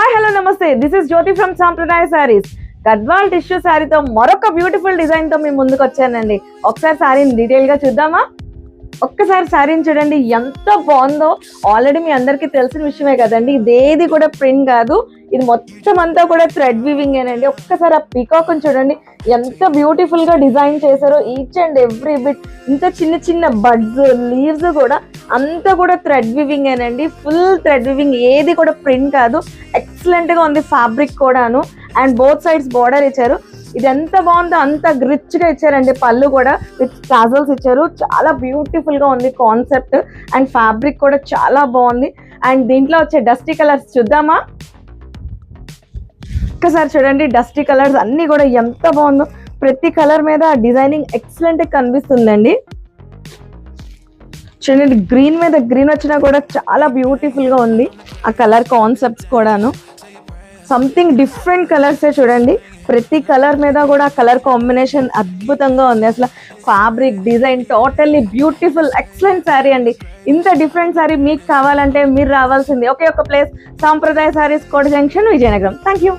Hi hello నమస్తే, this is Jyothi from సాంప్రదాయ saris. Gadwal tissue శారీతో మరొక బ్యూటిఫుల్ డిజైన్ తో మీ ముందుకు వచ్చానండి. ఒకసారి శారీని డీటెయిల్ గా చూద్దామా? ఒక్కసారి శారీని చూడండి, ఎంత బాగుందో. ఆల్రెడీ మీ అందరికీ తెలిసిన విషయమే కదండి, ఇదేది కూడా ప్రింట్ కాదు, ఇది మొత్తం అంతా కూడా థ్రెడ్ వీవింగ్ ఏనండి. ఒక్కసారి ఆ పీకాక్ చూడండి, ఎంత బ్యూటిఫుల్ గా డిజైన్ చేశారో. ఈచ్ అండ్ ఎవ్రీ బిట్, ఇంత చిన్న చిన్న బడ్స్, లీవ్స్ కూడా అంతా కూడా థ్రెడ్ వీవింగ్ ఏనండి. ఫుల్ థ్రెడ్ వీవింగ్, ఏది కూడా ప్రింట్ కాదు. ఎక్సలెంట్ గా ఉంది ఫ్యాబ్రిక్ కూడాను. అండ్ బోత్ సైడ్స్ బార్డర్ ఇచ్చారు. ఇది ఎంత బాగుందో అంత రిచ్ గా ఇచ్చారండి. పళ్ళు కూడా విత్ టాజల్స్ ఇచ్చారు. చాలా బ్యూటిఫుల్ గా ఉంది కాన్సెప్ట్. అండ్ ఫ్యాబ్రిక్ కూడా చాలా బాగుంది. అండ్ దీంట్లో వచ్చే డస్టీ కలర్స్ చూద్దామా? ఒక్కసారి చూడండి, డస్టీ కలర్స్ అన్ని కూడా ఎంత బాగుందో. ప్రతి కలర్ మీద డిజైనింగ్ ఎక్సలెంట్ కనిపిస్తుందండి. చూడండి, గ్రీన్ మీద గ్రీన్ వచ్చినా కూడా చాలా బ్యూటిఫుల్ గా ఉంది. ఆ కలర్ కాన్సెప్ట్స్ కూడాను సంథింగ్ డిఫరెంట్ కలర్సే చూడండి. ప్రతి కలర్ మీద కూడా కలర్ కాంబినేషన్ అద్భుతంగా ఉంది. అసలు fabric design totally beautiful, excellent sari అండి. ఇంత డిఫరెంట్ శారీ మీకు కావాలంటే మీరు రావాల్సింది ఒకే ఒక ప్లేస్, సాంప్రదాయ saris, Kota junction, Vizianagaram. Thank you.